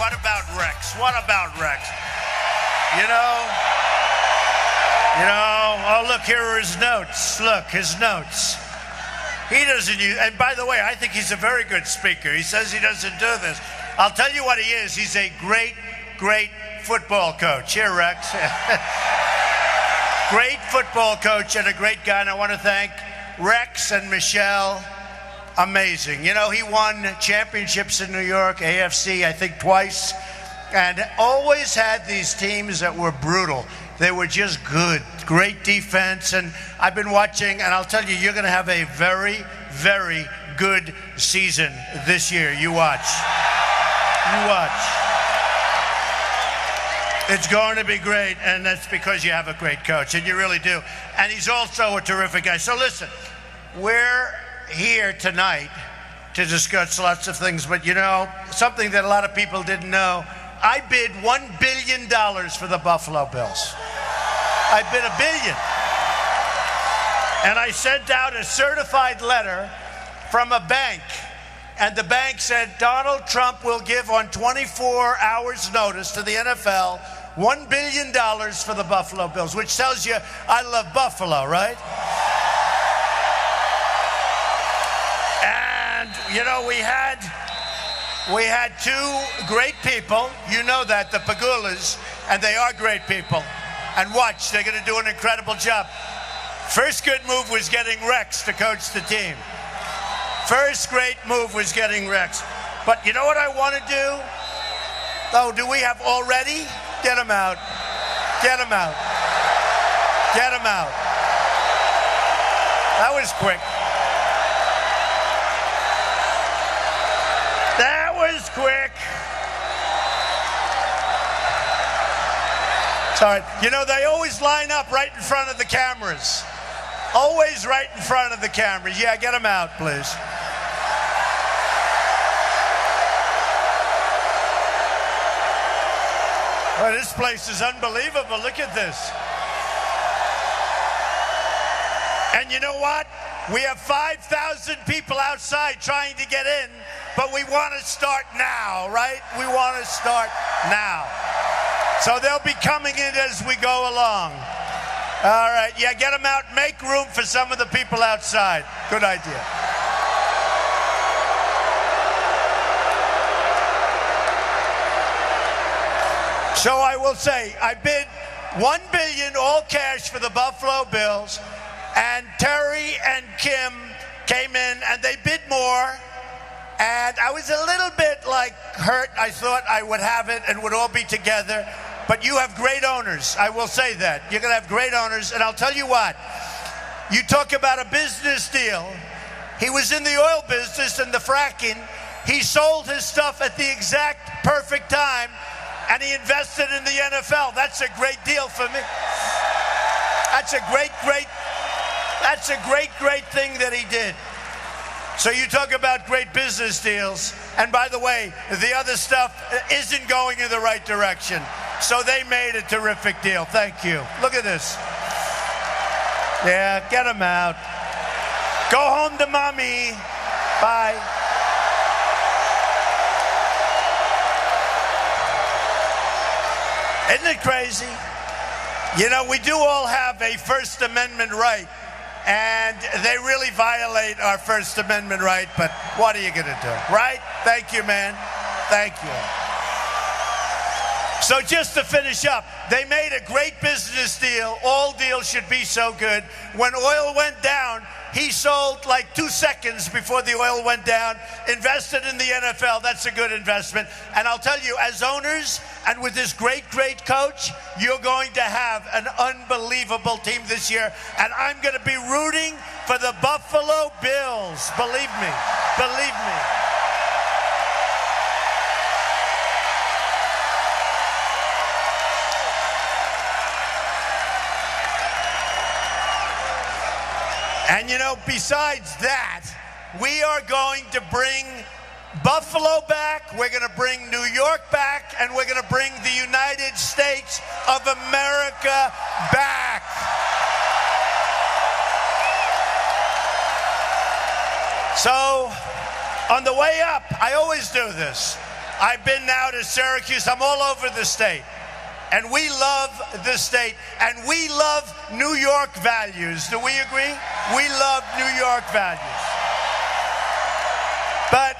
what about Rex? What about Rex? You know, oh, look, here are his notes. Look, his notes. He doesn't use, and by the way, I think he's a very good speaker. He says he doesn't do this. I'll tell you what he is. He's a great, great football coach. Here, Rex. Great football coach and a great guy, and I want to thank Rex and Michelle. Amazing. You know, he won championships in New York, AFC, I think twice, and always had these teams that were brutal. They were just good, great defense, and I've been watching, and I'll tell you, you're going to have a very, very good season this year. You watch. You watch. It's going to be great, and that's because you have a great coach, and you really do. And he's also a terrific guy. So listen, we're here tonight to discuss lots of things, but you know, something that a lot of people didn't know, I bid $1 billion for the Buffalo Bills. I bid $1 billion. And I sent out a certified letter from a bank, and the bank said Donald Trump will give on 24 hours notice to the NFL $1 billion for the Buffalo Bills, which tells you I love Buffalo, right? And, you know, we had two great people. You know that, the Pagulas, and they are great people. And watch, they're going to do an incredible job. First good move was getting Rex to coach the team. First great move was getting Rex. But you know what I want to do? Oh, do we have already? Get him out. Get him out. Get him out. That was quick. That was quick. Sorry. You know, they always line up right in front of the cameras. Always right in front of the cameras. Yeah, get him out, please. Well, this place is unbelievable. Look at this. And you know what? We have 5,000 people outside trying to get in, but we want to start now, right? We want to start now. So they'll be coming in as we go along. All right. Yeah, get them out. Make room for some of the people outside. Good idea. So I will say, I bid $1 billion all cash for the Buffalo Bills, and Terry and Kim came in and they bid more, and I was a little bit like hurt. I thought I would have it and would all be together, but you have great owners. I will say that. You're going to have great owners, and I'll tell you what, you talk about a business deal. He was in the oil business and the fracking. He sold his stuff at the exact perfect time, and he invested in the NFL. That's a great deal for me. That's a great thing that he did. So you talk about great business deals, and by the way, the other stuff isn't going in the right direction. So they made a terrific deal. Thank you. Look at this. Yeah, get him out. Go home to mommy. Bye. Isn't it crazy? You know, we do all have a First Amendment right, and they really violate our First Amendment right, but what are you going to do, right? Thank you, man. Thank you. So just to finish up, they made a great business deal. All deals should be so good. When oil went down, he sold like 2 seconds before the oil went down, invested in the NFL. That's a good investment. And I'll tell you, as owners and with this great, great coach, you're going to have an unbelievable team this year. And I'm going to be rooting for the Buffalo Bills. Believe me. Believe me. And you know, besides that, we are going to bring Buffalo back, we're going to bring New York back, and we're going to bring the United States of America back. So, on the way up, I always do this. I've been now to Syracuse. I'm all over the state. And we love the state. And we love New York values. Do we agree? We love New York values. But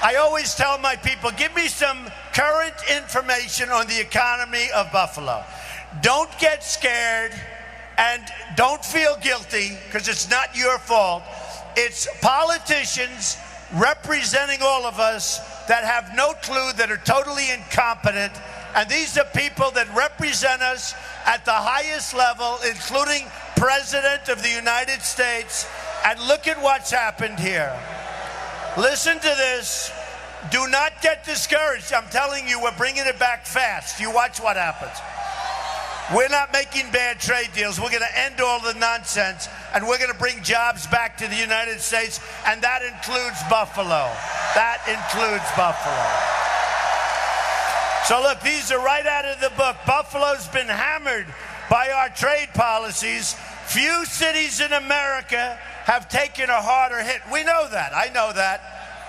I always tell my people, give me some current information on the economy of Buffalo. Don't get scared and don't feel guilty, because it's not your fault. It's politicians representing all of us that have no clue, that are totally incompetent. And these are people that represent us at the highest level, including President of the United States. And look at what's happened here. Listen to this. Do not get discouraged. I'm telling you, we're bringing it back fast. You watch what happens. We're not making bad trade deals. We're going to end all the nonsense, and we're going to bring jobs back to the United States, and that includes Buffalo. That includes Buffalo. So look, these are right out of the book. Buffalo's been hammered by our trade policies. Few cities in America have taken a harder hit. We know that. I know that.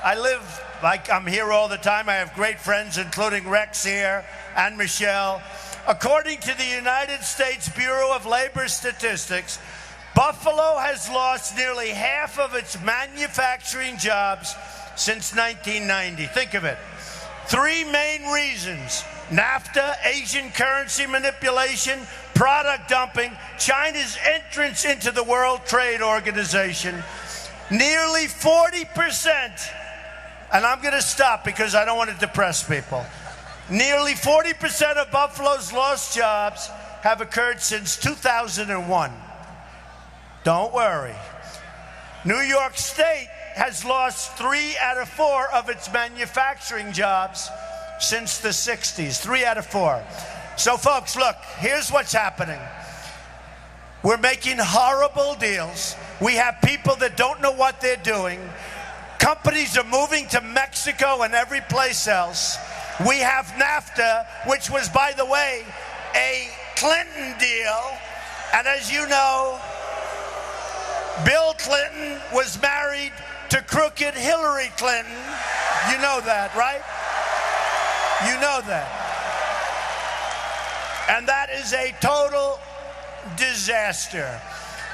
I live like I'm here all the time. I have great friends, including Rex here and Michelle. According to the United States Bureau of Labor Statistics, Buffalo has lost nearly half of its manufacturing jobs since 1990. Think of it. 3 main reasons: NAFTA, Asian currency manipulation, product dumping, China's entrance into the World Trade Organization. Nearly 40%, and I'm going to stop because I don't want to depress people. Nearly 40% of Buffalo's lost jobs have occurred since 2001. Don't worry. New York State has lost 3 out of 4 of its manufacturing jobs since the 60s. 3 out of 4. So, folks, look, here's what's happening. We're making horrible deals. We have people that don't know what they're doing. Companies are moving to Mexico and every place else. We have NAFTA, which was, by the way, a Clinton deal. And as you know, Bill Clinton was married to crooked Hillary Clinton. You know that, right? You know that. And that is a total disaster.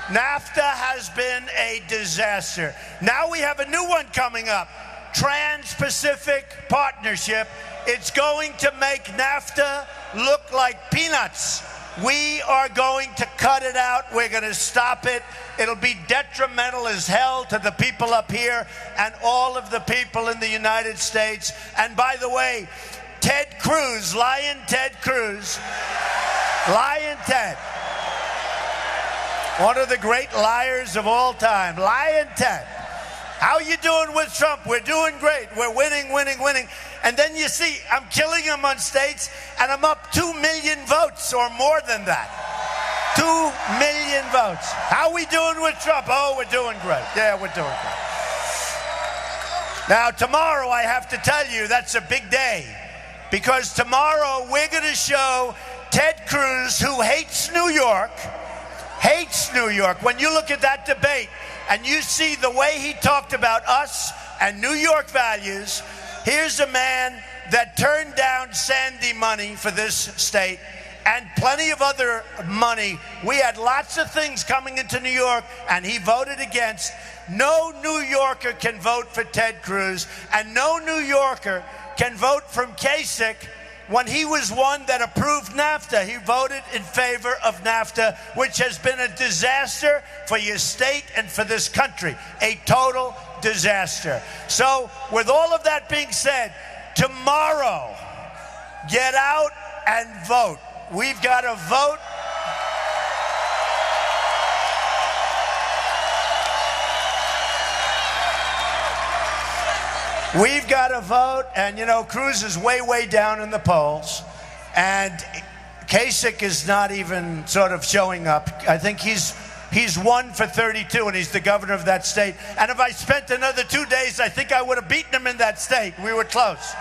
NAFTA has been a disaster. Now we have a new one coming up, Trans-Pacific Partnership. It's going to make NAFTA look like peanuts. We are going to cut it out. We're going to stop it. It'll be detrimental as hell to the people up here and all of the people in the United States. And by the way, Ted Cruz, Lion Ted Cruz, Lion Ted, one of the great liars of all time, Lion Ted. How you doing with Trump? We're doing great. We're winning, winning, winning. And then you see, I'm killing him on states, and I'm up 2 million votes or more than that. 2 million votes. How we doing with Trump? Oh, we're doing great. Yeah, we're doing great. Now, tomorrow, I have to tell you, that's a big day. Because tomorrow, we're going to show Ted Cruz, who hates New York, When you look at that debate, and you see the way he talked about us and New York values, here's a man that turned down Sandy money for this state and plenty of other money. We had lots of things coming into New York, and he voted against. No New Yorker can vote for Ted Cruz, and no New Yorker can vote from Kasich when he was one that approved NAFTA. He voted in favor of NAFTA, which has been a disaster for your state and for this country. A total disaster. So, with all of that being said, tomorrow, get out and vote. We've got to vote. We've got to vote, and you know, Cruz is way, way down in the polls, and Kasich is not even sort of showing up. I think he's 1 for 32, and he's the governor of that state. And if I spent another 2 days, I think I would have beaten him in that state. We were close.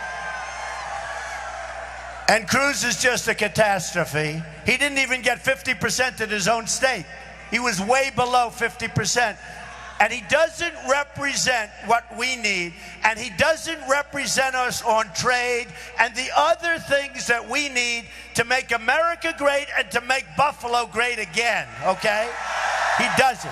And Cruz is just a catastrophe. He didn't even get 50% in his own state. He was way below 50%. And he doesn't represent what we need. and he doesn't represent us on trade and the other things that we need to make America great and to make Buffalo great again, okay? He doesn't.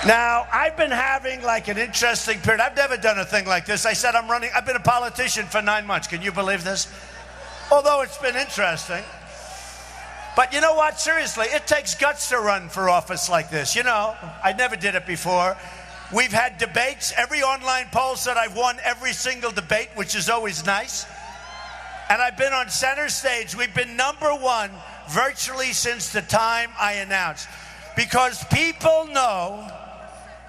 Now, I've been having like an interesting period. I've never done a thing like this. I said I've been a politician for 9 months. Can you believe this? Although it's been interesting. But you know what? Seriously, it takes guts to run for office like this. You know, I never did it before. We've had debates. Every online poll said I've won every single debate, which is always nice. And I've been on center stage. We've been #1 virtually since the time I announced. Because people know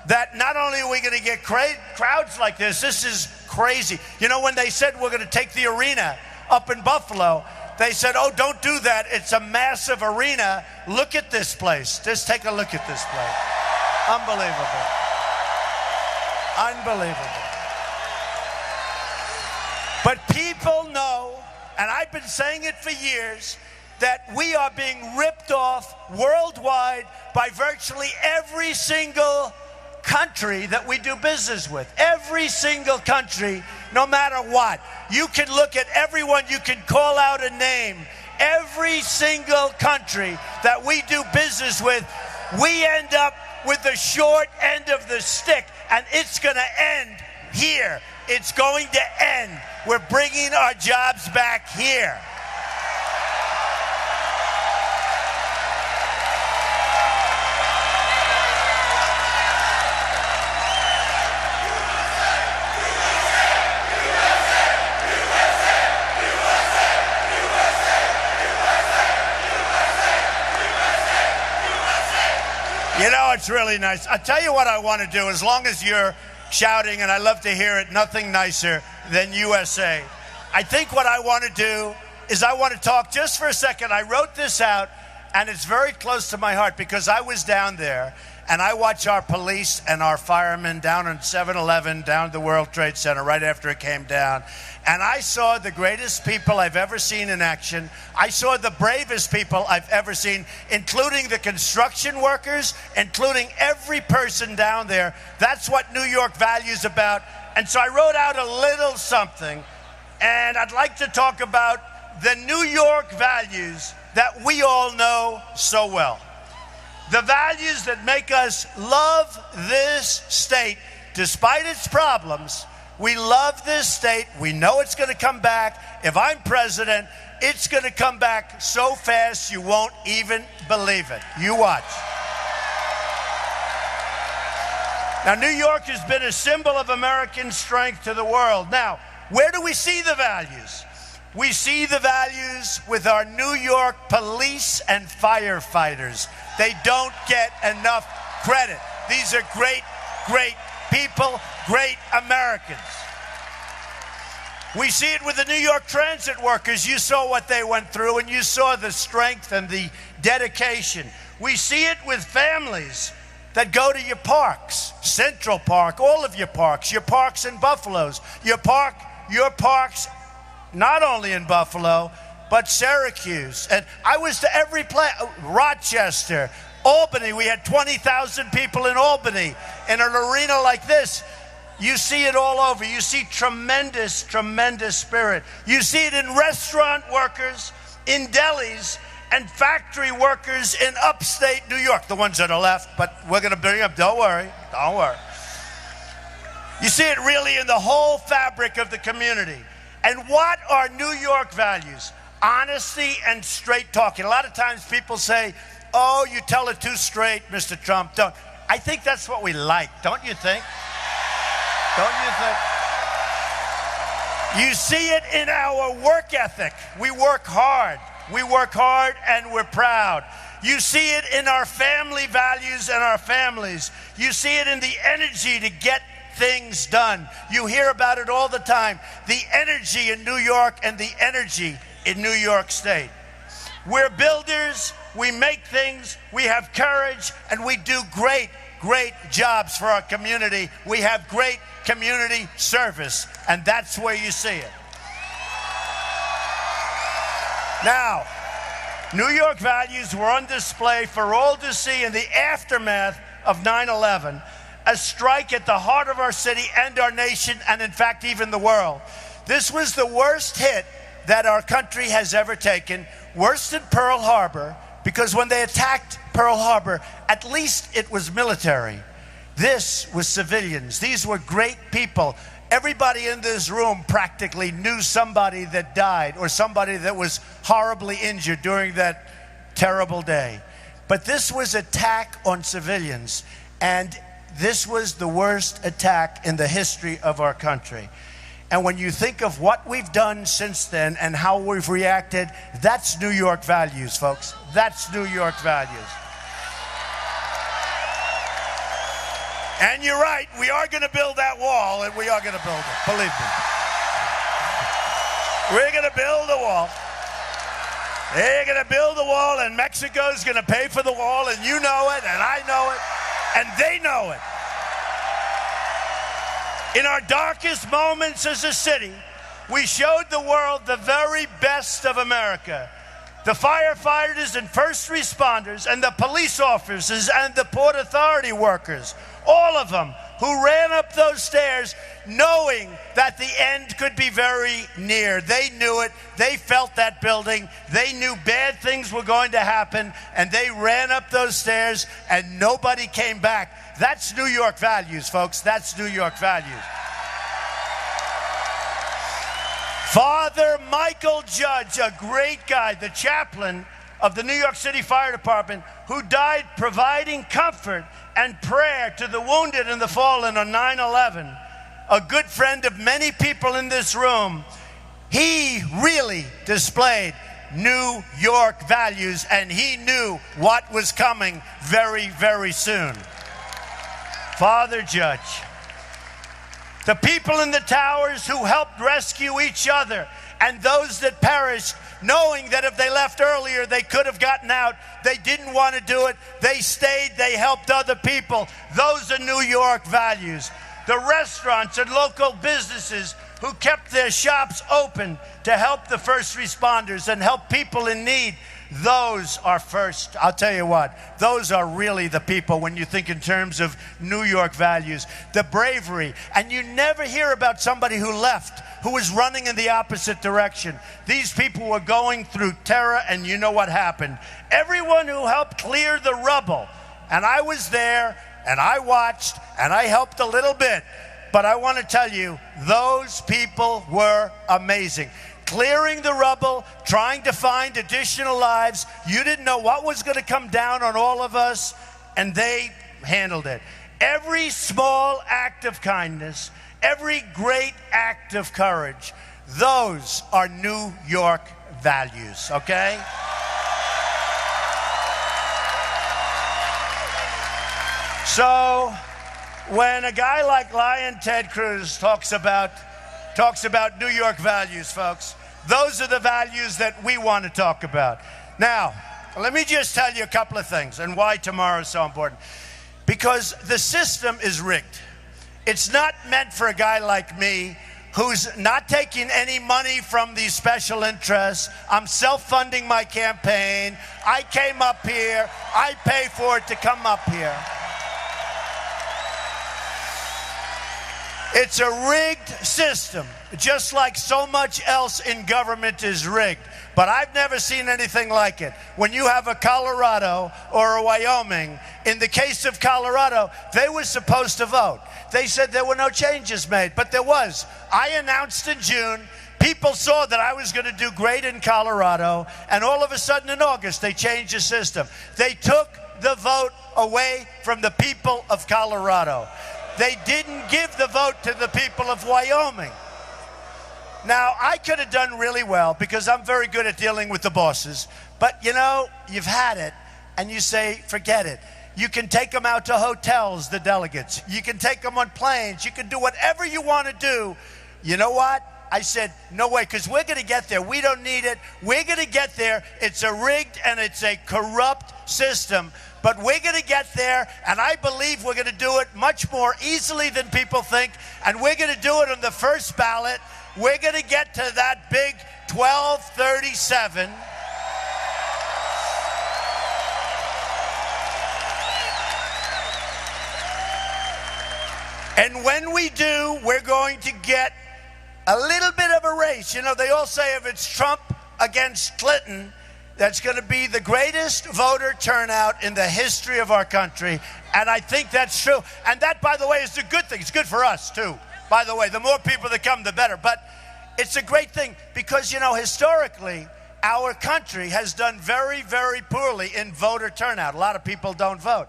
that not only are we going to get crowds like this is crazy. You know, when they said we're going to take the arena up in Buffalo, they said, oh, don't do that. It's a massive arena. Look at this place. Just take a look at this place. Unbelievable. Unbelievable. But people know, and I've been saying it for years, that we are being ripped off worldwide by virtually every single country that we do business with. Every single country, no matter what. You can look at everyone, you can call out a name. Every single country that we do business with, we end up with the short end of the stick, and it's going to end here. It's going to end. We're bringing our jobs back here. You know, it's really nice. I'll tell you what I want to do, as long as you're shouting, and I love to hear it, nothing nicer than USA. I think what I want to do is I want to talk just for a second. I wrote this out, and it's very close to my heart because I was down there, and I watch our police and our firemen down on 7-Eleven, down at the World Trade Center right after it came down. And I saw the greatest people I've ever seen in action. I saw the bravest people I've ever seen, including the construction workers, including every person down there. That's what New York values about. And so I wrote out a little something, and I'd like to talk about the New York values that we all know so well. The values that make us love this state despite its problems. We love this state. We know it's going to come back. If I'm president, it's going to come back so fast you won't even believe it. You watch. Now, New York has been a symbol of American strength to the world. Now, where do we see the values? We see the values with our New York police and firefighters. They don't get enough credit. These are great, great people, great Americans. We see it with the New York transit workers. You saw what they went through, and you saw the strength and the dedication. We see it with families that go to your parks, Central Park, all of your parks in Buffalo's, your parks not only in Buffalo, but Syracuse. And I was to every place, Rochester, Albany. We had 20,000 people in Albany in an arena like this. You see it all over. You see tremendous, tremendous spirit. You see it in restaurant workers, in delis, and factory workers in upstate New York. The ones that are left, but we're going to bring up, don't worry, don't worry. You see it really in the whole fabric of the community. And what are New York values? Honesty and straight talking. A lot of times people say, oh, you tell it too straight, Mr. Trump. Don't. I think that's what we like, don't you think? Don't you think? You see it in our work ethic. We work hard. We work hard and we're proud. You see it in our family values and our families. You see it in the energy to get things done. You hear about it all the time. The energy in New York and the energy in New York State. We're builders, we make things, we have courage, and we do great, great jobs for our community. We have great community service, and that's where you see it. Now, New York values were on display for all to see in the aftermath of 9/11, a strike at the heart of our city and our nation, and in fact, even the world. This was the worst hit that our country has ever taken, worse than Pearl Harbor, because when they attacked Pearl Harbor, at least it was military. This was civilians. These were great people. Everybody in this room practically knew somebody that died or somebody that was horribly injured during that terrible day. But this was an attack on civilians, and this was the worst attack in the history of our country. And when you think of what we've done since then and how we've reacted, that's New York values, folks. That's New York values. And you're right, we are going to build that wall, and we are going to build it, believe me. We're going to build a wall. They're going to build a wall, and Mexico's going to pay for the wall, and you know it, and I know it, and they know it. In our darkest moments as a city, we showed the world the very best of America. The firefighters and first responders and the police officers and the Port Authority workers, all of them who ran up those stairs knowing that the end could be very near. They knew it. They felt that building. They knew bad things were going to happen, and they ran up those stairs, and nobody came back. That's New York values, folks. That's New York values. Father Michael Judge, a great guy, the chaplain of the New York City Fire Department, who died providing comfort and prayer to the wounded and the fallen on 9/11, a good friend of many people in this room. He really displayed New York values, and he knew what was coming very, very soon. Father Judge. The people in the towers who helped rescue each other and those that perished, knowing that if they left earlier, they could have gotten out. They didn't want to do it. They stayed. They helped other people. Those are New York values. The restaurants and local businesses who kept their shops open to help the first responders and help people in need. Those are first. I'll tell you what, those are really the people when you think in terms of New York values. The bravery. And you never hear about somebody who left, who was running in the opposite direction. These people were going through terror, and you know what happened. Everyone who helped clear the rubble, and I was there, and I watched, and I helped a little bit, but I want to tell you, those people were amazing. Clearing the rubble, trying to find additional lives. You didn't know what was going to come down on all of us, and they handled it. Every small act of kindness, every great act of courage, those are New York values, okay? So, when a guy like Lion Ted Cruz talks about New York values, folks, those are the values that we want to talk about. Now, let me just tell you a couple of things and why tomorrow is so important. Because the system is rigged. It's not meant for a guy like me who's not taking any money from these special interests. I'm self-funding my campaign. I came up here. I pay for it to come up here. It's a rigged system, just like so much else in government is rigged. But I've never seen anything like it. When you have a Colorado or a Wyoming, in the case of Colorado, they were supposed to vote. They said there were no changes made, but there was. I announced in June, people saw that I was going to do great in Colorado, and all of a sudden in August, they changed the system. They took the vote away from the people of Colorado. They didn't give the vote to the people of Wyoming. Now, I could have done really well because I'm very good at dealing with the bosses. But, you know, you've had it, and you say, forget it. You can take them out to hotels, the delegates. You can take them on planes. You can do whatever you want to do. You know what? I said, no way, because we're going to get there. We don't need it. We're going to get there. It's a rigged and it's a corrupt system. But we're going to get there, and I believe we're going to do it much more easily than people think, and we're going to do it on the first ballot. We're going to get to that big 1237. And when we do, we're going to get a little bit of a race. You know, they all say if it's Trump against Clinton, that's going to be the greatest voter turnout in the history of our country. And I think that's true. And that, by the way, is a good thing. It's good for us, too. By the way, the more people that come, the better. But it's a great thing because, you know, historically, our country has done very, very poorly in voter turnout. A lot of people don't vote.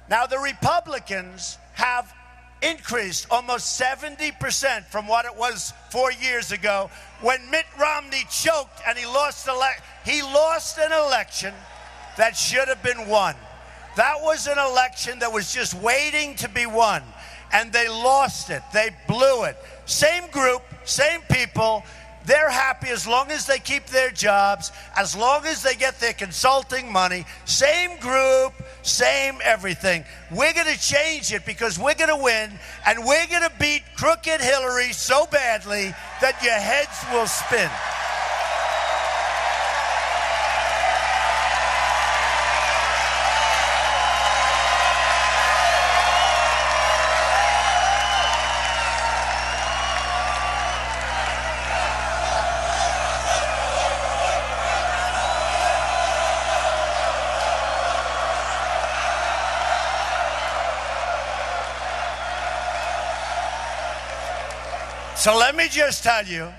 Now, the Republicans have increased almost 70% from what it was 4 years ago when Mitt Romney choked and he lost an election that should have been won. That was an election that was just waiting to be won, and they lost it. They blew it. Same group, same people. They're happy as long as they keep their jobs, as long as they get their consulting money. Same group, same everything. We're going to change it because we're going to win, and we're going to beat crooked Hillary so badly that your heads will spin. So let me just tell you,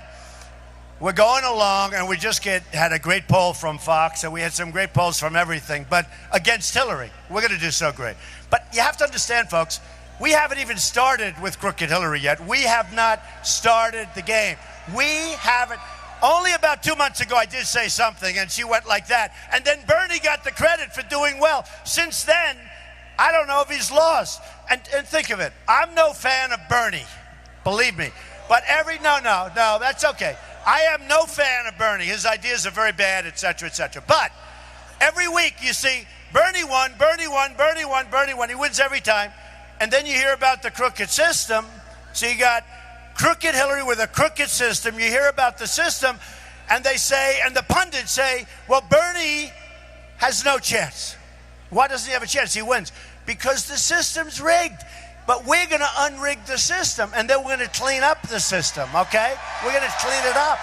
we're going along, and we just had a great poll from Fox, and we had some great polls from everything, but against Hillary. We're going to do so great. But you have to understand, folks, we haven't even started with crooked Hillary yet. We have not started the game. We haven't. Only about 2 months ago, I did say something, and she went like that. And then Bernie got the credit for doing well. Since then, I don't know if he's lost. And think of it. I'm no fan of Bernie, believe me. But no, that's okay. I am no fan of Bernie. His ideas are very bad, et cetera, et cetera. But every week you see Bernie won, Bernie won, Bernie won, Bernie won. He wins every time. And then you hear about the crooked system. So you got crooked Hillary with a crooked system. You hear about the system, and they say, and the pundits say, well, Bernie has no chance. Why doesn't he have a chance? He wins. Because the system's rigged. But we're going to unrig the system, and then we're going to clean up the system, okay? We're going to clean it up.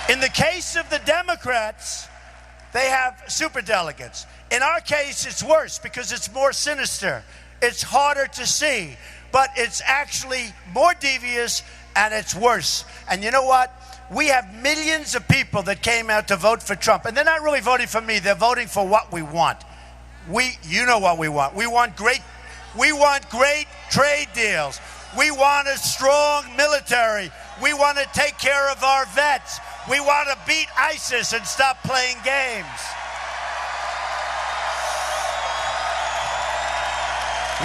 In the case of the Democrats, they have superdelegates. In our case, it's worse because it's more sinister. It's harder to see, but it's actually more devious, and it's worse. And you know what? We have millions of people that came out to vote for Trump, and they're not really voting for me. They're voting for what we want. You know what we want. We want great trade deals. We want a strong military. We want to take care of our vets. We want to beat ISIS and stop playing games.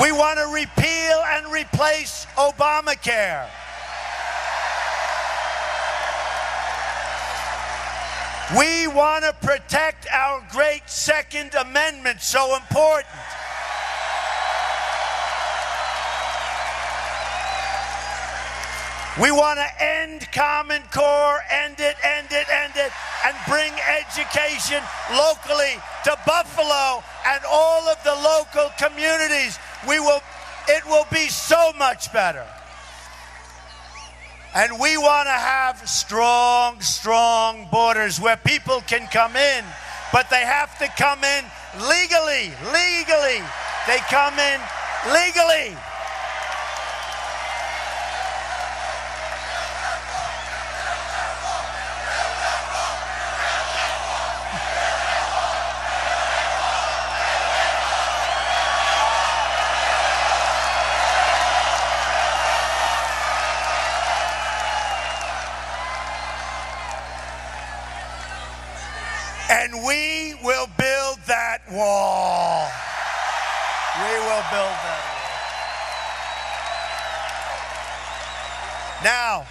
We want to repeal and replace Obamacare. We want to protect our great Second Amendment, so important. We want to end Common Core, end it, and bring education locally to Buffalo and all of the local communities. It will be so much better. And we want to have strong borders where people can come in, but they have to come in legally. They come in legally. And we will build that wall. We will build that wall. Now,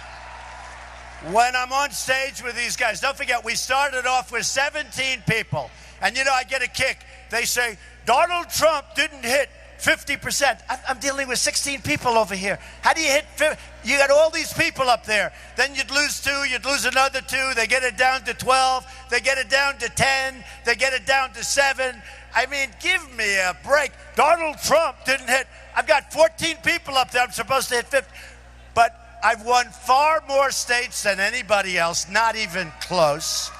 when I'm on stage with these guys, don't forget, we started off with 17 people. And you know, I get a kick. They say, Donald Trump didn't hit 50%. I'm dealing with 16 people over here. How do you hit 50? You got all these people up there. Then you'd lose 2, you'd lose another 2. They get it down to 12. They get it down to 10. They get it down to 7. I mean, give me a break. Donald Trump didn't hit. I've got 14 people up there. I'm supposed to hit 50. But I've won far more states than anybody else. Not even close.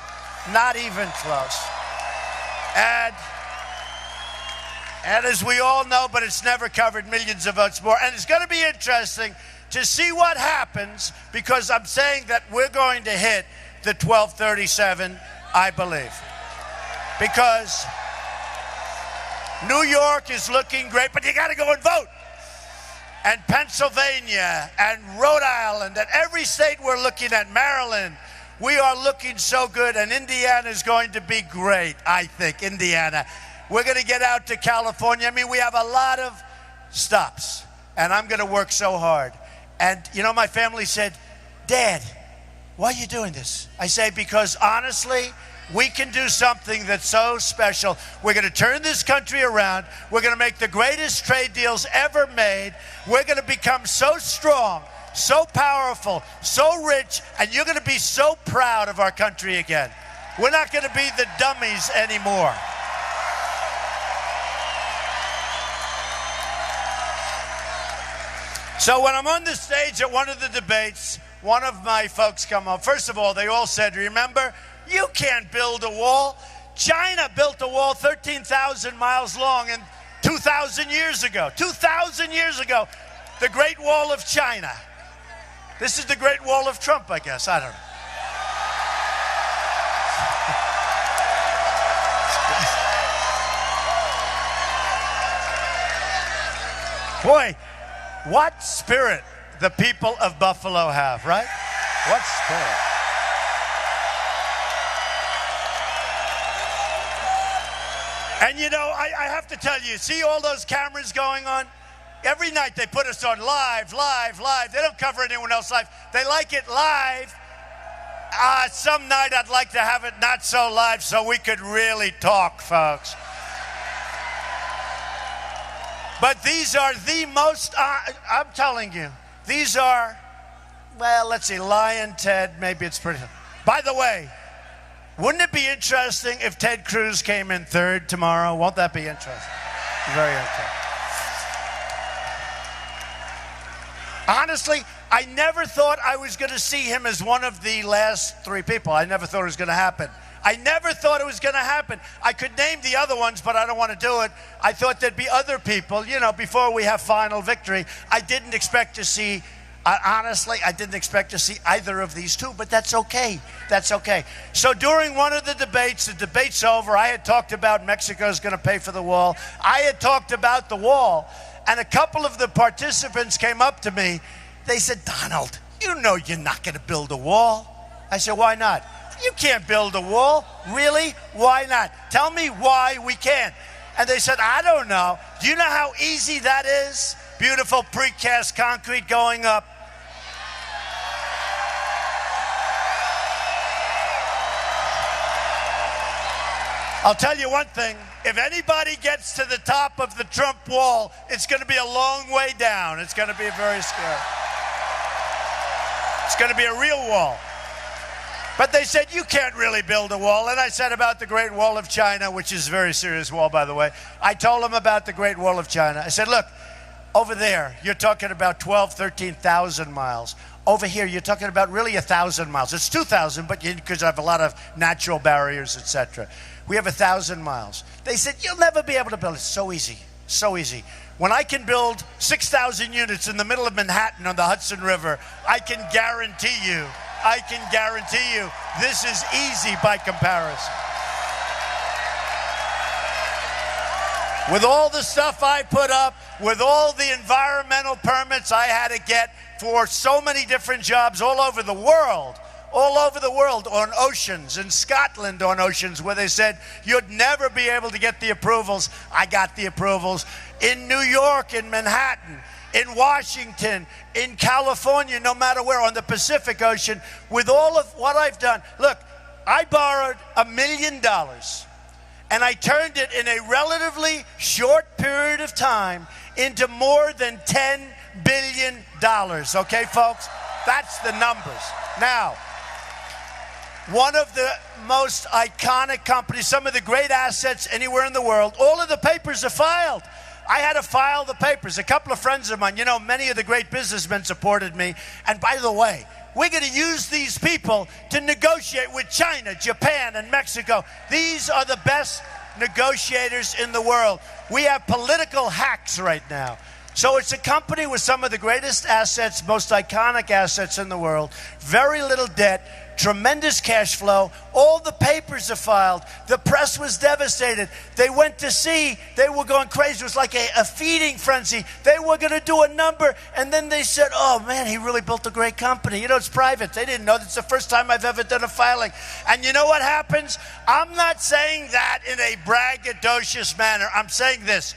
Not even close. And as we all know, but it's never covered, millions of votes more. And it's going to be interesting to see what happens, because I'm saying that we're going to hit the 1237, I believe. Because New York is looking great, but you got to go and vote. And Pennsylvania and Rhode Island and every state we're looking at, Maryland, we are looking so good. And Indiana is going to be great, I think, Indiana. We're going to get out to California. I mean, we have a lot of stops, and I'm going to work so hard. And, you know, my family said, Dad, why are you doing this? I say, because honestly, we can do something that's so special. We're going to turn this country around. We're going to make the greatest trade deals ever made. We're going to become so strong, so powerful, so rich, and you're going to be so proud of our country again. We're not going to be the dummies anymore. So when I'm on the stage at one of the debates, one of my folks come up. First of all, they all said, remember, you can't build a wall. China built a wall 13,000 miles long and 2,000 years ago. 2,000 years ago, the Great Wall of China. This is the Great Wall of Trump, I guess. I don't know. Boy, what spirit the people of Buffalo have, right? What spirit. And you know, I have to tell you, see all those cameras going on? Every night they put us on live. They don't cover anyone else live. They like it live. Some night I'd like to have it not so live so we could really talk, folks. But these are the most, I'm telling you, these are, well, let's see, Lion, Ted, maybe it's pretty. By the way, wouldn't it be interesting if Ted Cruz came in third tomorrow? Won't that be interesting? Very interesting. Honestly, I never thought I was going to see him as one of the last three people. I never thought it was going to happen. I never thought it was going to happen. I could name the other ones, but I don't want to do it. I thought there'd be other people, you know, before we have final victory. I didn't expect to see, honestly, I didn't expect to see either of these two, but that's okay. That's okay. So during one of the debate's over, I had talked about Mexico's going to pay for the wall. I had talked about the wall, and a couple of the participants came up to me. They said, Donald, you know you're not going to build a wall. I said, why not? You can't build a wall. Really? Why not? Tell me why we can't. And they said, I don't know. Do you know how easy that is? Beautiful precast concrete going up. I'll tell you one thing. If anybody gets to the top of the Trump wall, it's going to be a long way down. It's going to be very scary. It's going to be a real wall. But they said, you can't really build a wall. And I said about the Great Wall of China, which is a very serious wall, by the way. I told them about the Great Wall of China. I said, look, over there, you're talking about 13,000 miles. Over here, you're talking about really 1,000 miles. It's 2,000, but because I have a lot of natural barriers, etc. We have 1,000 miles. They said, you'll never be able to build it. So easy, so easy. When I can build 6,000 units in the middle of Manhattan on the Hudson River, I can guarantee you this is easy by comparison. With all the stuff I put up, with all the environmental permits I had to get for so many different jobs all over the world, on oceans, in Scotland on oceans, where they said you'd never be able to get the approvals. I got the approvals. In New York, in Manhattan, in Washington, in California, no matter where, on the Pacific Ocean, with all of what I've done. Look, I borrowed $1 million, and I turned it in a relatively short period of time into more than $10 billion. Okay, folks? That's the numbers. Now, one of the most iconic companies, some of the great assets anywhere in the world. All of the papers are filed. I had to file the papers. A couple of friends of mine, you know, many of the great businessmen supported me. And by the way, we're going to use these people to negotiate with China, Japan, and Mexico. These are the best negotiators in the world. We have political hacks right now. So it's a company with some of the greatest assets, most iconic assets in the world, very little debt, tremendous cash flow. All the papers are filed. The press was devastated. They went to sea. They were going crazy. It was like a feeding frenzy. They were going to do a number, and then they said, oh, man, he really built a great company. You know, it's private. They didn't know. It's the first time I've ever done a filing. And you know what happens? I'm not saying that in a braggadocious manner. I'm saying this.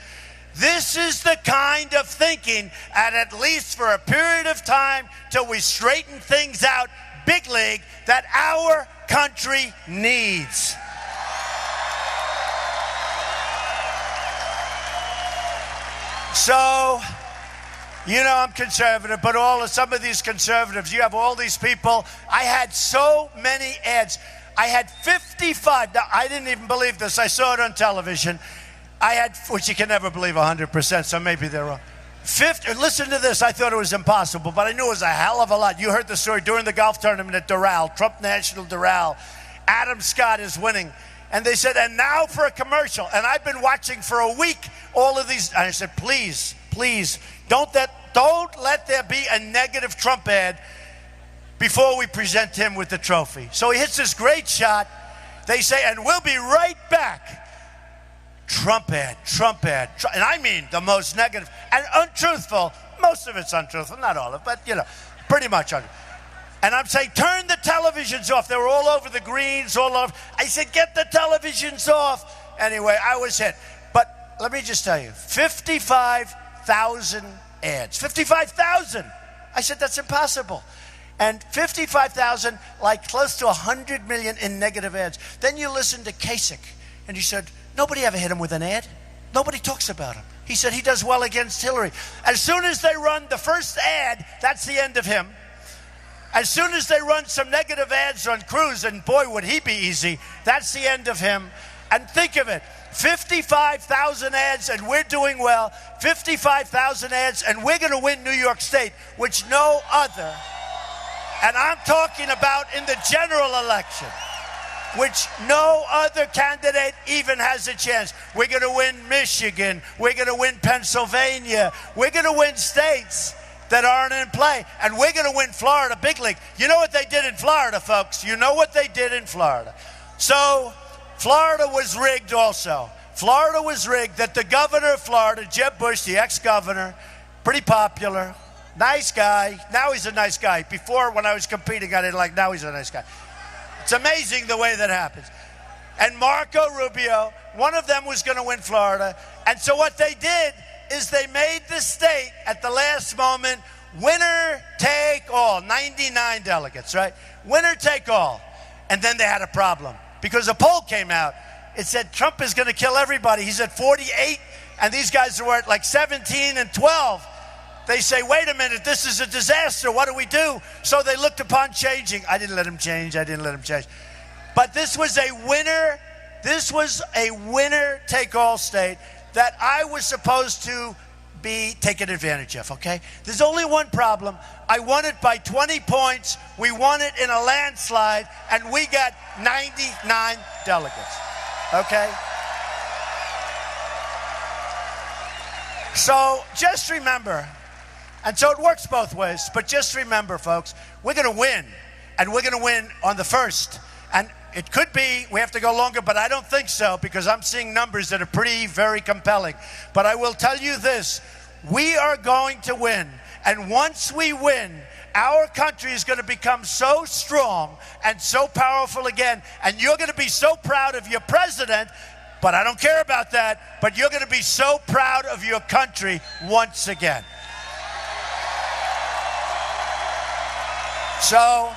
This is the kind of thinking, at least for a period of time, till we straighten things out, big league, that our country needs. So, you know I'm conservative, but some of these conservatives, you have all these people. I had so many ads. I had 55. Now, I didn't even believe this. I saw it on television. I had, which you can never believe 100%, so maybe they're wrong. Listen to this. I thought it was impossible, but I knew it was a hell of a lot. You heard the story during the golf tournament at Doral, Trump National Doral. Adam Scott is winning. And they said, and now for a commercial. And I've been watching for a week all of these. And I said, please, please, don't let there be a negative Trump ad before we present him with the trophy. So he hits this great shot. They say, and we'll be right back. Trump ad, and I mean the most negative and untruthful. Most of it's untruthful, not all of it, but you know, pretty much untruthful. And I'm saying, turn the televisions off. They were all over the greens, all over. I said, get the televisions off. Anyway, I was hit. But let me just tell you, 55,000 ads. 55,000. I said, that's impossible. And 55,000, like close to 100 million in negative ads. Then you listen to Kasich, and he said, nobody ever hit him with an ad. Nobody talks about him. He said he does well against Hillary. As soon as they run the first ad, that's the end of him. As soon as they run some negative ads on Cruz, and boy, would he be easy, that's the end of him. And think of it, 55,000 ads and we're doing well, 55,000 ads and we're going to win New York State, which no other, and I'm talking about in the general election, which no other candidate even has a chance. We're going to win Michigan. We're going to win Pennsylvania. We're going to win states that aren't in play. And we're going to win Florida big league. You know what they did in Florida, folks? You know what they did in Florida. So Florida was rigged also. Florida was rigged that the governor of Florida, Jeb Bush, the ex-governor, pretty popular, nice guy. Now he's a nice guy. Before, when I was competing, I didn't like. Now he's a nice guy. It's amazing the way that happens. And Marco Rubio, one of them was going to win Florida. And so what they did is they made the state at the last moment winner take all. 99 delegates, right? Winner take all. And then they had a problem because a poll came out. It said Trump is going to kill everybody. He's at 48 and these guys were at like 17 and 12. They say, wait a minute, this is a disaster. What do we do? So they looked upon changing. I didn't let him change. But this was a winner. This was a winner-take-all state that I was supposed to be taken advantage of, okay? There's only one problem. I won it by 20 points. We won it in a landslide, and we got 99 delegates, okay? So just remember, and so it works both ways, but just remember, folks, we're going to win, and we're going to win on the first. And it could be we have to go longer, but I don't think so because I'm seeing numbers that are very compelling. But I will tell you this, we are going to win. And once we win, our country is going to become so strong and so powerful again. And you're going to be so proud of your president, but I don't care about that, but you're going to be so proud of your country once again. So,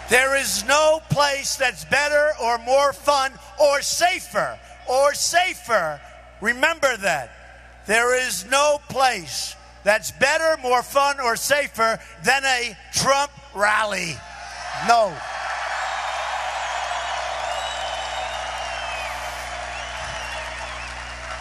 There is no place that's better or more fun or safer. Remember that. There is no place that's better, more fun, or safer than a Trump rally. No.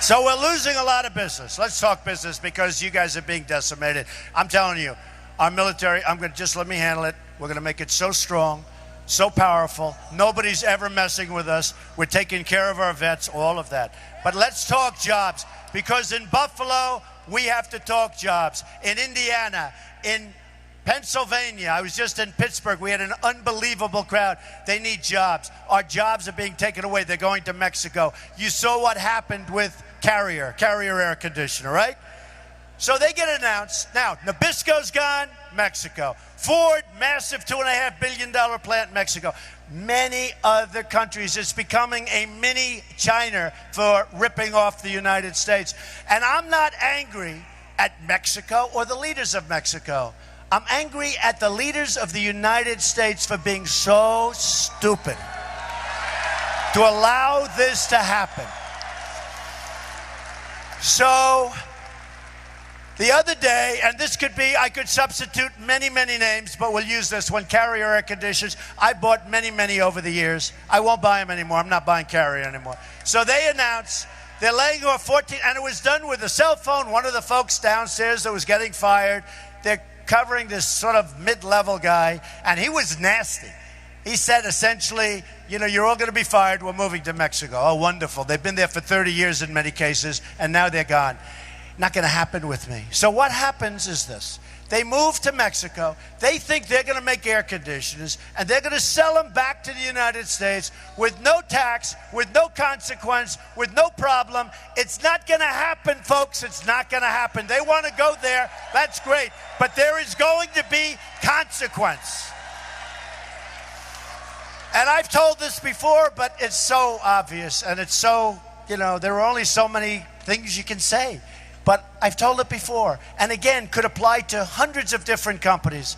So we're losing a lot of business. Let's talk business because you guys are being decimated. I'm telling you, our military, just let me handle it. We're going to make it so strong, so powerful. Nobody's ever messing with us. We're taking care of our vets, all of that. But let's talk jobs, because in Buffalo, we have to talk jobs. In Indiana, in Pennsylvania, I was just in Pittsburgh. We had an unbelievable crowd. They need jobs. Our jobs are being taken away. They're going to Mexico. You saw what happened with Carrier air conditioner, right? So they get announced. Now, Nabisco's gone, Mexico. Ford, massive $2.5 billion plant in Mexico. Many other countries. It's becoming a mini China for ripping off the United States. And I'm not angry at Mexico or the leaders of Mexico. I'm angry at the leaders of the United States for being so stupid to allow this to happen. So the other day, and this could be, I could substitute many, many names, but we'll use this one, Carrier air conditioners. I bought many, many over the years. I won't buy them anymore. I'm not buying Carrier anymore. So they announced they're laying off 14, and it was done with a cell phone. One of the folks downstairs that was getting fired, they're covering this sort of mid-level guy, and he was nasty. He said essentially, you know, you're all going to be fired. We're moving to Mexico. Oh, wonderful. They've been there for 30 years in many cases, and now they're gone. Not going to happen with me. So what happens is this. They move to Mexico. They think they're going to make air conditioners, and they're going to sell them back to the United States with no tax, with no consequence, with no problem. It's not going to happen, folks. It's not going to happen. They want to go there. That's great. But there is going to be consequence. And I've told this before, but it's so obvious, and it's so, you know, there are only so many things you can say. But I've told it before, and again, could apply to hundreds of different companies.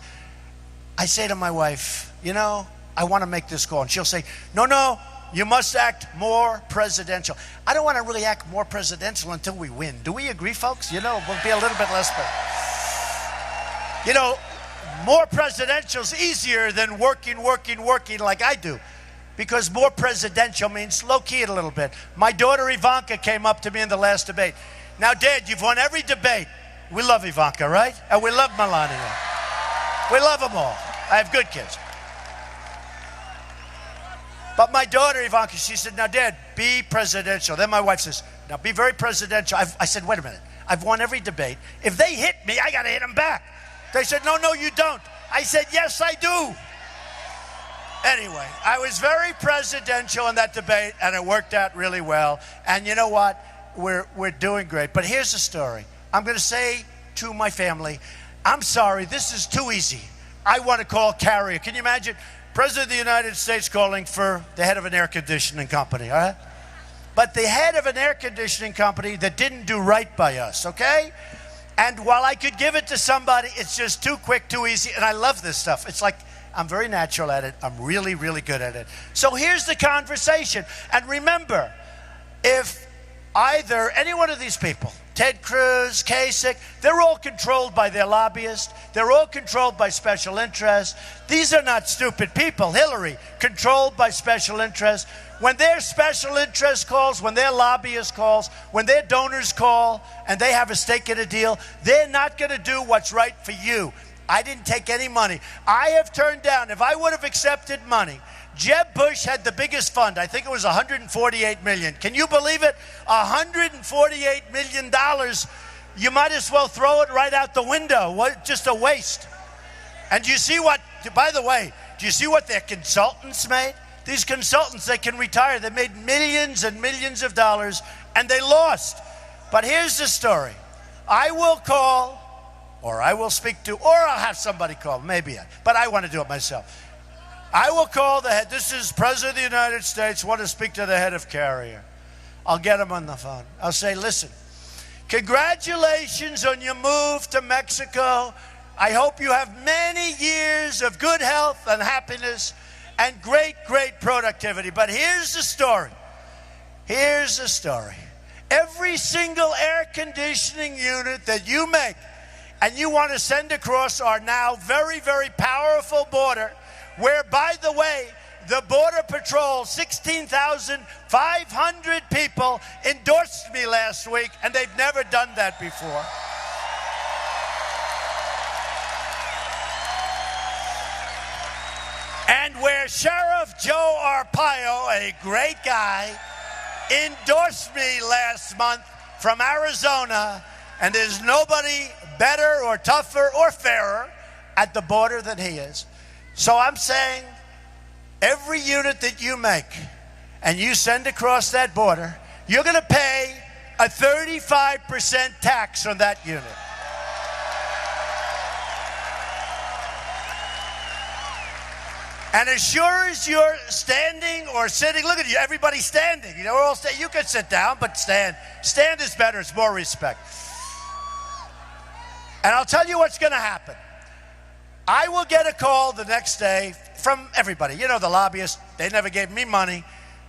I say to my wife, you know, I want to make this call. And she'll say, no, you must act more presidential. I don't want to really act more presidential until we win. Do we agree, folks? You know, we'll be a little bit less. You know, more presidential is easier than working like I do. Because more presidential means low-key it a little bit. My daughter Ivanka came up to me in the last debate. Now, Dad, you've won every debate. We love Ivanka, right? And we love Melania. We love them all. I have good kids. But my daughter Ivanka, she said, now, Dad, be presidential. Then my wife says, now, be very presidential. I said, wait a minute. I've won every debate. If they hit me, I got to hit them back. They said, no, you don't. I said, yes, I do. Anyway, I was very presidential in that debate, and it worked out really well. And you know what? We're doing great. But here's the story. I'm going to say to my family, I'm sorry, this is too easy. I want to call Carrier. Can you imagine? President of the United States calling for the head of an air conditioning company, all right? But the head of an air conditioning company that didn't do right by us, okay? And while I could give it to somebody, it's just too quick, too easy. And I love this stuff. It's like I'm very natural at it. I'm really, really good at it. So here's the conversation. And remember, if either any one of these people, Ted Cruz, Kasich, they're all controlled by their lobbyists. They're all controlled by special interests. These are not stupid people. Hillary, controlled by special interests. When their special interest calls, when their lobbyist calls, when their donors call and they have a stake in a deal, they're not going to do what's right for you. I didn't take any money. I have turned down, if I would have accepted money, Jeb Bush had the biggest fund. I think it was $148 million. Can you believe it? $148 million. You might as well throw it right out the window. What? Just a waste. And do you see what, by the way, do you see what their consultants made? These consultants, they can retire. They made millions and millions of dollars, and they lost. But here's the story. I will call, or I will speak to, or I'll have somebody call, but I want to do it myself. I will call the head. This is President of the United States. Want to speak to the head of Carrier. I'll get him on the phone. I'll say, listen, congratulations on your move to Mexico. I hope you have many years of good health and happiness and great, great productivity. But here's the story. Here's the story. Every single air conditioning unit that you make and you want to send across our now very, very powerful border, where, by the way, the Border Patrol, 16,500 people endorsed me last week, and they've never done that before. And where Sheriff Joe Arpaio, a great guy, endorsed me last month from Arizona, and there's nobody better or tougher or fairer at the border than he is. So I'm saying, every unit that you make and you send across that border, you're going to pay a 35% tax on that unit. And as sure as you're standing or sitting, look at you, everybody's standing. You know, we're all standing. You could sit down, but stand. Stand is better. It's more respect. And I'll tell you what's going to happen. I will get a call the next day from everybody. You know, the lobbyists, they never gave me money.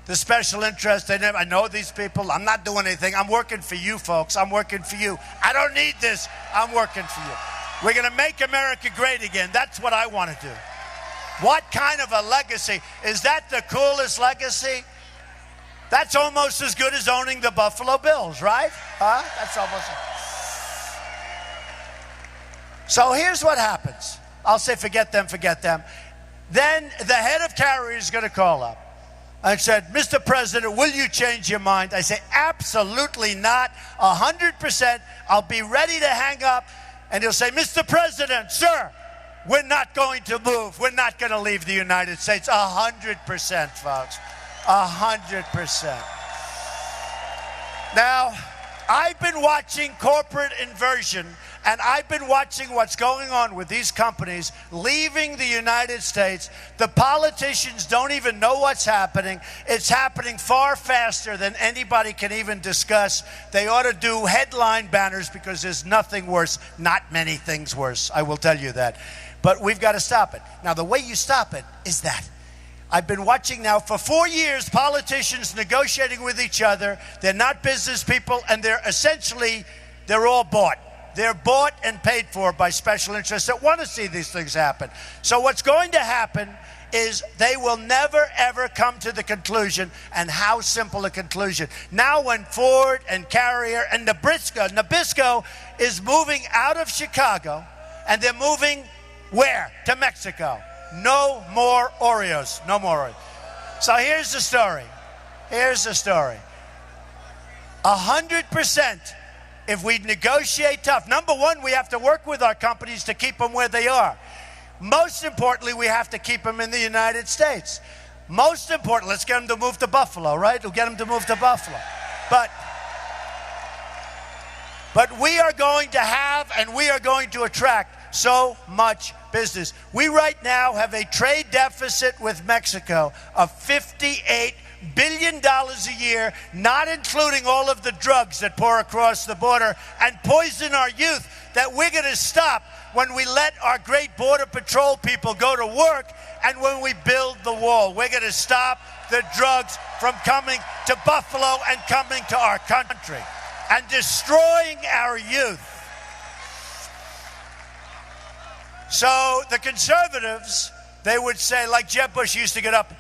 The special interests, I know these people. I'm not doing anything. I'm working for you, folks. I'm working for you. I don't need this. I'm working for you. We're going to make America great again. That's what I want to do. What kind of a legacy? Is that the coolest legacy? That's almost as good as owning the Buffalo Bills, right? Huh? That's almost. So here's what happens. I'll say, forget them, forget them. Then the head of carrier is going to call up and said, Mr. President, will you change your mind? I say, absolutely not. 100%. I'll be ready to hang up. And he'll say, Mr. President, sir, we're not going to move. We're not going to leave the United States. 100%, folks. 100%. Now, I've been watching corporate inversion, and I've been watching what's going on with these companies leaving the United States. The politicians don't even know what's happening. It's happening far faster than anybody can even discuss. They ought to do headline banners, because there's nothing worse, not many things worse, I will tell you that. But we've got to stop it. Now, the way you stop it is that I've been watching now for 4 years politicians negotiating with each other. They're not business people, and they're all bought. They're bought and paid for by special interests that want to see these things happen. So what's going to happen is they will never, ever come to the conclusion. And how simple a conclusion. Now when Ford and Carrier and Nabisco is moving out of Chicago, and they're moving where? To Mexico. No more Oreos. No more Oreos. So here's the story. Here's the story. 100%, if we negotiate tough. Number one, we have to work with our companies to keep them where they are. Most importantly, we have to keep them in the United States. Most important, let's get them to move to Buffalo, right? We'll get them to move to Buffalo. But we are going to have, and we are going to attract so much business. We right now have a trade deficit with Mexico of $58 billion a year, not including all of the drugs that pour across the border and poison our youth, that we're going to stop when we let our great Border Patrol people go to work and when we build the wall. We're going to stop the drugs from coming to Buffalo and coming to our country and destroying our youth. So the conservatives, they would say, like Jeb Bush used to get up,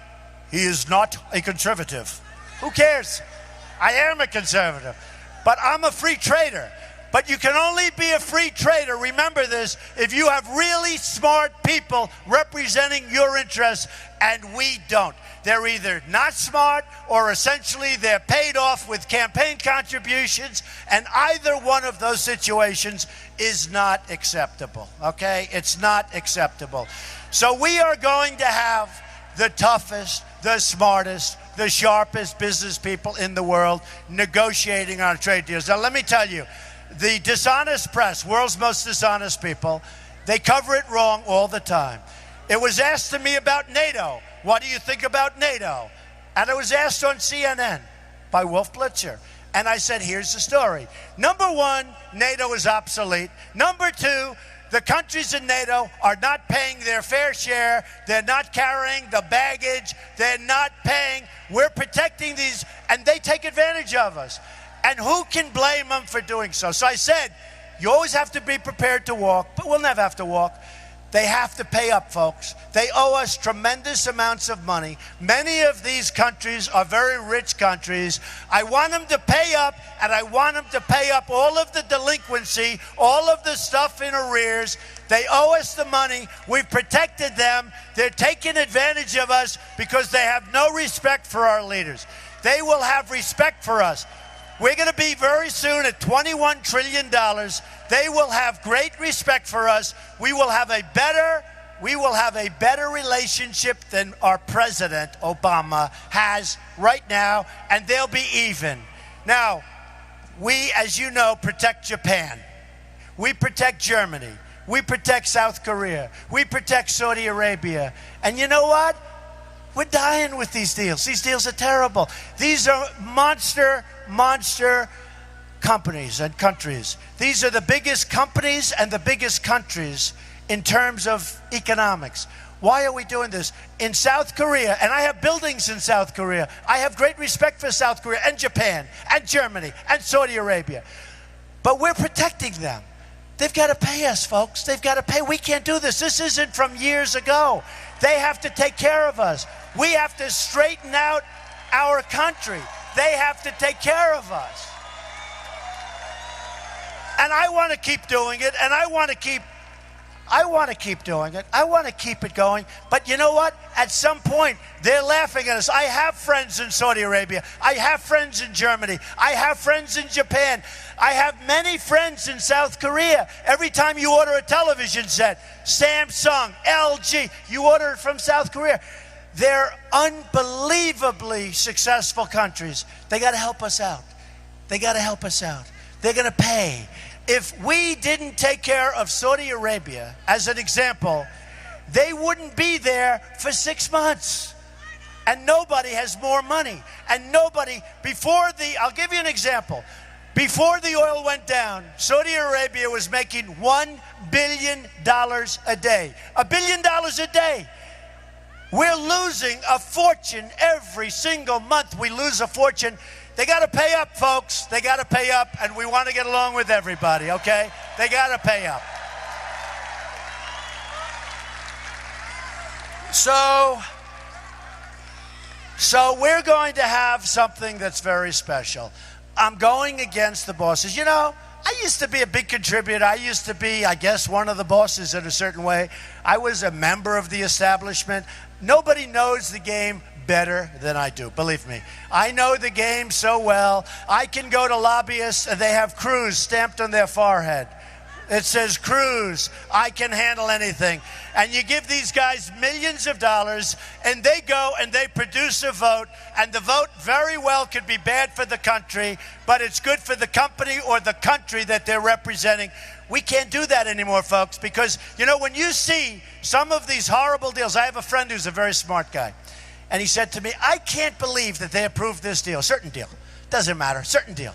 he is not a conservative. Who cares? I am a conservative, but I'm a free trader. But you can only be a free trader, remember this, if you have really smart people representing your interests, and we don't. They're either not smart or essentially they're paid off with campaign contributions, and either one of those situations is not acceptable, okay? It's not acceptable. So we are going to have the toughest, the smartest, the sharpest business people in the world negotiating on trade deals. Now, let me tell you, the dishonest press, world's most dishonest people, they cover it wrong all the time. It was asked to me about NATO. What do you think about NATO? And it was asked on CNN by Wolf Blitzer. And I said, here's the story. Number one, NATO is obsolete. Number two, The countries in NATO are not paying their fair share. They're not carrying the baggage. They're not paying. We're protecting these, and they take advantage of us. And who can blame them for doing so? So I said, you always have to be prepared to walk, but we'll never have to walk. They have to pay up, folks. They owe us tremendous amounts of money. Many of these countries are very rich countries. I want them to pay up, and I want them to pay up all of the delinquency, all of the stuff in arrears. They owe us the money. We've protected them. They're taking advantage of us because they have no respect for our leaders. They will have respect for us. We're going to be very soon at $21 trillion. They will have great respect for us. We will have a better relationship than our president, Obama, has right now, and they'll be even. Now, we, as you know, protect Japan. We protect Germany. We protect South Korea. We protect Saudi Arabia. And you know what? We're dying with these deals. These deals are terrible. These are monster companies and countries. These are the biggest companies and the biggest countries in terms of economics. Why are we doing this? In South Korea, and I have buildings in South Korea, I have great respect for South Korea and Japan and Germany and Saudi Arabia. But we're protecting them. They've got to pay us, folks. They've got to pay. We can't do this. This isn't from years ago. They have to take care of us. We have to straighten out our country. They have to take care of us. And I want to keep doing it, and I want to keep doing it. I want to keep it going. But you know what? At some point, they're laughing at us. I have friends in Saudi Arabia. I have friends in Germany. I have friends in Japan. I have many friends in South Korea. Every time you order a television set, Samsung, LG, you order it from South Korea. They're unbelievably successful countries. They got to help us out. They got to help us out. They're going to pay. If we didn't take care of Saudi Arabia, as an example, they wouldn't be there for 6 months. And nobody has more money. And nobody, I'll give you an example. Before the oil went down, Saudi Arabia was making $1 billion a day. $1 billion a day. We're losing a fortune every single month. We lose a fortune. They got to pay up, folks. They got to pay up, and we want to get along with everybody, okay? They got to pay up. So we're going to have something that's very special. I'm going against the bosses. You know, I used to be a big contributor. I used to be, I guess, one of the bosses in a certain way. I was a member of the establishment. Nobody knows the game better than I do, believe me. I know the game so well. I can go to lobbyists and they have Cruz stamped on their forehead. It says Cruz. I can handle anything. And you give these guys millions of dollars and they go and they produce a vote, and the vote very well could be bad for the country, but it's good for the company or the country that they're representing. We can't do that anymore, folks, because, you know, when you see some of these horrible deals, I have a friend who's a very smart guy, and he said to me, I can't believe that they approved this deal, certain deal. Doesn't matter, certain deal.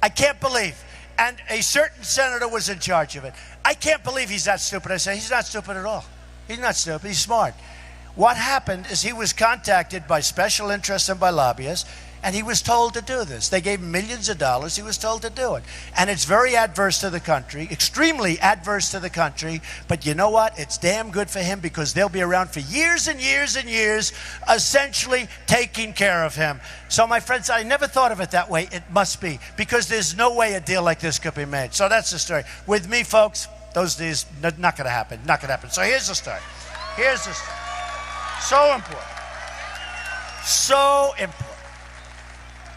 I can't believe. And a certain senator was in charge of it. I can't believe he's that stupid. I say, he's not stupid at all. He's not stupid, he's smart. What happened is he was contacted by special interests and by lobbyists, and he was told to do this. They gave him millions of dollars. He was told to do it. And it's very adverse to the country, extremely adverse to the country. But you know what? It's damn good for him, because they'll be around for years and years and years, essentially taking care of him. So my friends, I never thought of it that way. It must be, because there's no way a deal like this could be made. So that's the story. With me, folks, those deals, not going to happen. Not going to happen. So here's the story. Here's the story. So important. So important.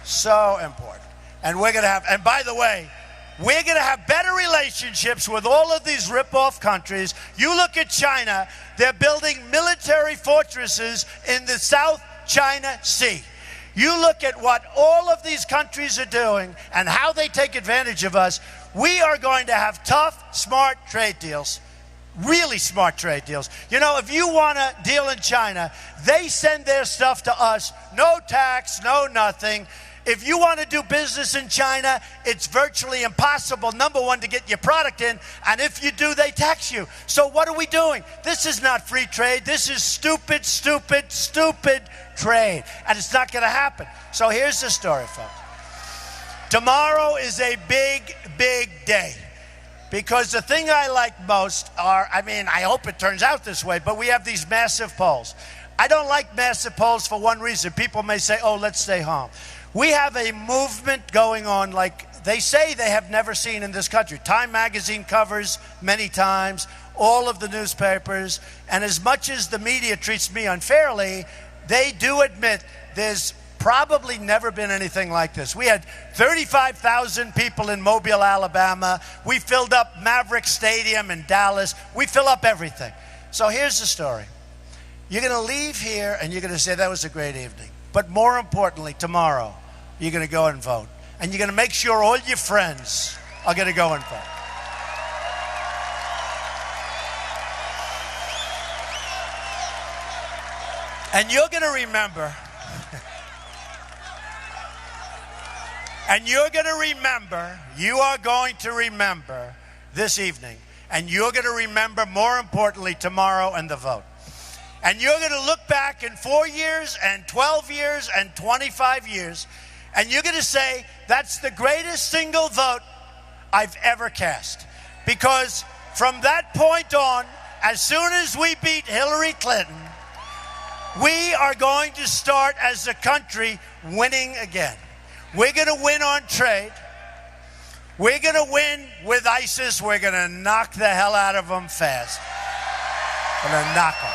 So important. And we're going to have, and by the way, we're going to have better relationships with all of these rip-off countries. You look at China, they're building military fortresses in the South China Sea. You look at what all of these countries are doing and how they take advantage of us. We are going to have tough, smart trade deals. Really smart trade deals. You know, if you want to deal in China, they send their stuff to us, no tax, no nothing. If you want to do business in China, it's virtually impossible, number one, to get your product in, and if you do, they tax you. So what are we doing? This is not free trade. This is stupid, stupid, stupid trade, and it's not going to happen. So here's the story, folks. Tomorrow is a big, big day, because the thing I like most are, I hope it turns out this way, but we have these massive polls. I don't like massive polls for one reason. People may say, oh, let's stay home. We have a movement going on like they say they have never seen in this country. Time magazine covers many times, all of the newspapers, and as much as the media treats me unfairly, they do admit there's probably never been anything like this. We had 35,000 people in Mobile, Alabama. We filled up Maverick Stadium in Dallas. We fill up everything. So here's the story. You're going to leave here and you're going to say, that was a great evening. But more importantly, tomorrow, you're going to go and vote. And you're going to make sure all your friends are going to go and vote. And you're going to remember, you are going to remember this evening, and you're going to remember, more importantly, tomorrow and the vote. And you're going to look back in 4 years and 12 years and 25 years, and you're going to say, that's the greatest single vote I've ever cast. Because from that point on, as soon as we beat Hillary Clinton, we are going to start as a country winning again. We're going to win on trade. We're going to win with ISIS. We're going to knock the hell out of them fast. We're going to knock them.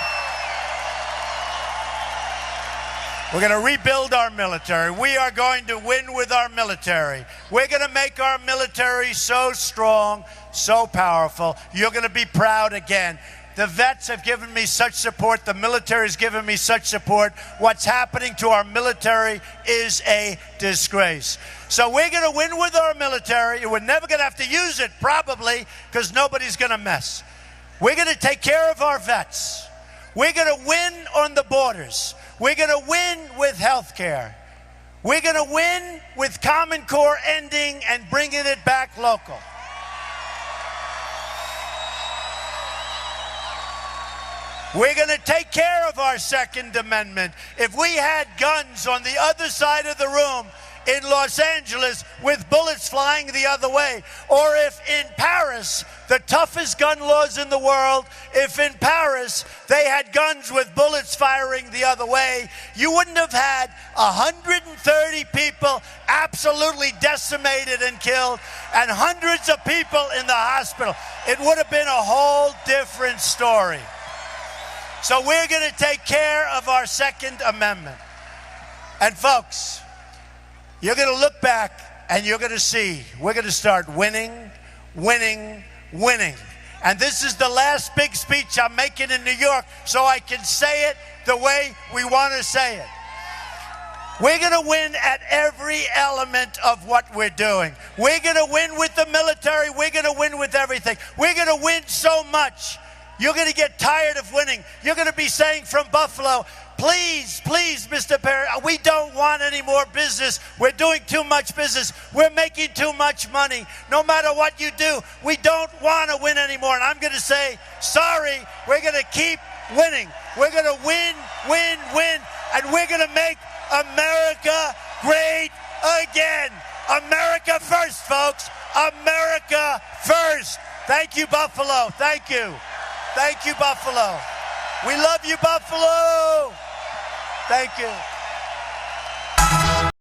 We're going to rebuild our military. We are going to win with our military. We're going to make our military so strong, so powerful. You're going to be proud again. The vets have given me such support. The military has given me such support. What's happening to our military is a disgrace. So we're going to win with our military. We're never going to have to use it, probably, because nobody's going to mess. We're going to take care of our vets. We're going to win on the borders. We're going to win with health care. We're going to win with Common Core ending and bringing it back local. We're going to take care of our Second Amendment. If we had guns on the other side of the room in Los Angeles with bullets flying the other way, or if in Paris, the toughest gun laws in the world, if in Paris they had guns with bullets firing the other way, you wouldn't have had 130 people absolutely decimated and killed and hundreds of people in the hospital. It would have been a whole different story. So we're going to take care of our Second Amendment. And folks, you're going to look back and you're going to see we're going to start winning, winning, winning. And this is the last big speech I'm making in New York, so I can say it the way we want to say it. We're going to win at every element of what we're doing. We're going to win with the military. We're going to win with everything. We're going to win so much. You're going to get tired of winning. You're going to be saying from Buffalo, please, please, Mr. Perry, we don't want any more business. We're doing too much business. We're making too much money. No matter what you do, we don't want to win anymore. And I'm going to say, sorry, we're going to keep winning. We're going to win, win, win, and we're going to make America great again. America first, folks. America first. Thank you, Buffalo. Thank you. Thank you, Buffalo. We love you, Buffalo. Thank you.